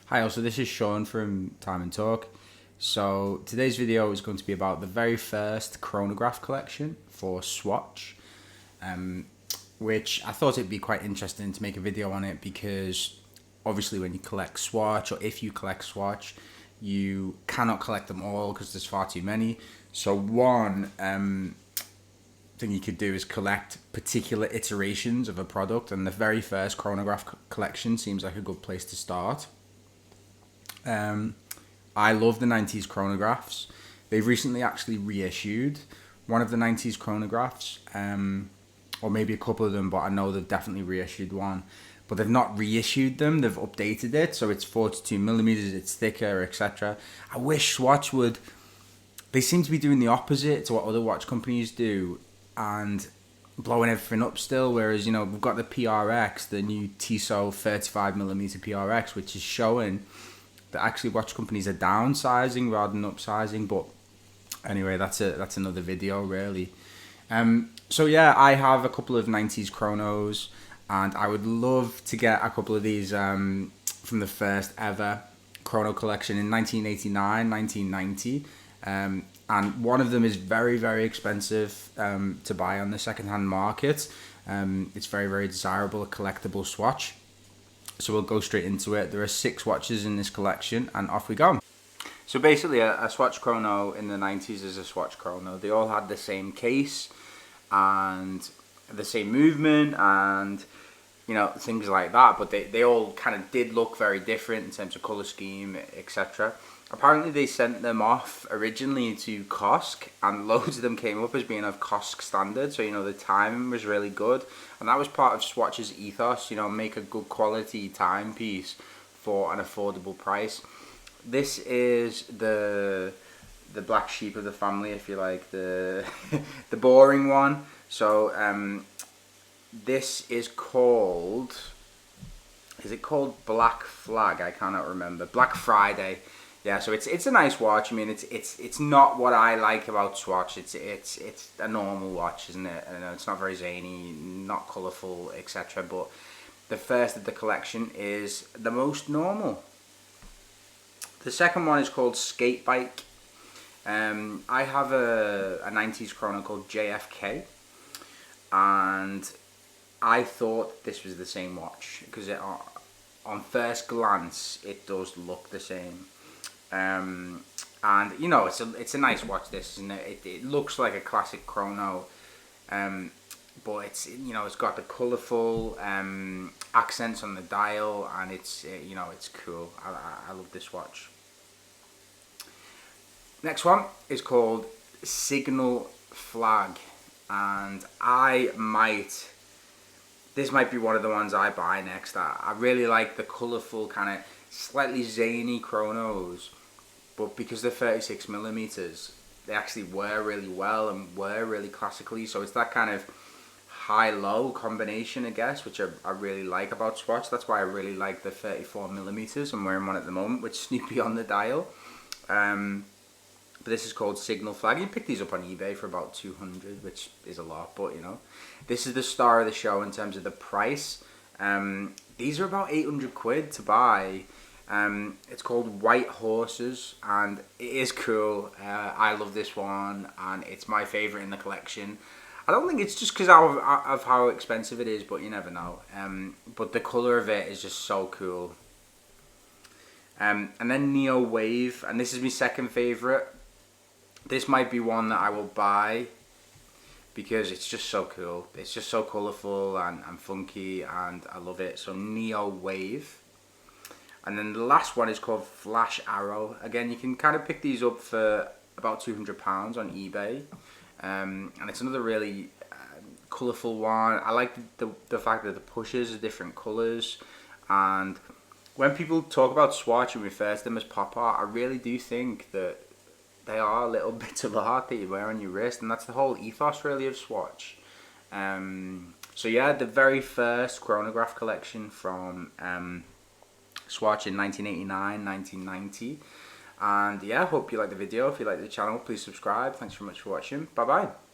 Hi, also this is Sean from Time and Talk. So today's video is going to be about the very first chronograph collection for Swatch, which I thought it'd be quite interesting to make a video on it because obviously when you collect Swatch, or if you collect Swatch, you cannot collect them all because there's far too many. So one thing you could do is collect particular iterations of a product, and the very first chronograph collection seems like a good place to start. I love the 90s chronographs. They've recently actually reissued one of the 90s chronographs, or maybe a couple of them, but I know they've definitely reissued one. But they've not reissued them, they've updated it, so it's 42mm, it's thicker, etc. I wish Swatch would, they seem to be doing the opposite to what other watch companies do, and blowing everything up still, whereas, you know, we've got the PRX, the new Tissot 35mm PRX, which is showing that actually watch companies are downsizing rather than upsizing. But anyway, that's another video really. So yeah, I have a couple of 90s chronos, and I would love to get a couple of these from the first ever chrono collection in 1989, 1990. And one of them is very, very expensive to buy on the second-hand market. It's very, very desirable, a collectible Swatch. So we'll go straight into it. There are 6 watches in this collection, and off we go. So basically a Swatch chrono in the 90s is a Swatch chrono. They all had the same case and the same movement and, you know, things like that, but they all kind of did look very different in terms of color scheme, etc. Apparently they sent them off originally to Kosk, and loads of them came up as being of Kosk standard, so, you know, the timing was really good, and that was part of Swatch's ethos, you know, make a good quality timepiece for an affordable price. This is the black sheep of the family, if you like, the the boring one. So this is called, is it called Black Flag? I cannot remember. Black Friday. Yeah, so it's a nice watch. I mean, it's not what I like about Swatch. It's a normal watch, isn't it? I know it's not very zany, not colourful, etc. But the first of the collection is the most normal. The second one is called Skate Bike. I have a 90s chrono called JFK, and I thought this was the same watch because on first glance it does look the same. And you know, it's a nice watch, this, isn't it? It looks like a classic chrono, but it's, you know, it's got the colourful accents on the dial, and it's you know, it's cool. I love this watch. Next one is called Signal Flag, and this might be one of the ones I buy next. I really like the colourful, kind of slightly zany chronos, but because they're 36mm, they actually wear really well and wear really classically, so it's that kind of high-low combination, I guess, which I really like about Swatch. That's why I really like the 34mm. I'm wearing one at the moment with Snoopy on the dial. But this is called Signal Flag. You pick these up on eBay for about 200, which is a lot, but you know, this is the star of the show in terms of the price. These are about 800 quid to buy. It's called White Horses, and it is cool. I love this one, and it's my favourite in the collection. I don't think it's just because of how expensive it is, but you never know. But the colour of it is just so cool. And then Neo Wave, and this is my second favourite. This might be one that I will buy because it's just so cool. It's just so colourful and funky, and I love it. So Neo Wave. And then the last one is called Flash Arrow. Again, you can kind of pick these up for about £200 on eBay. And it's another really colourful one. I like the fact that the pushes are different colours. And when people talk about Swatch and refer to them as pop art, I really do think that they are little bits of art that you wear on your wrist, and that's the whole ethos really of Swatch. So yeah, the very first chronograph collection from Swatch in 1989, 1990. And yeah, hope you like the video. If you like the channel, please subscribe. Thanks very much for watching. Bye bye.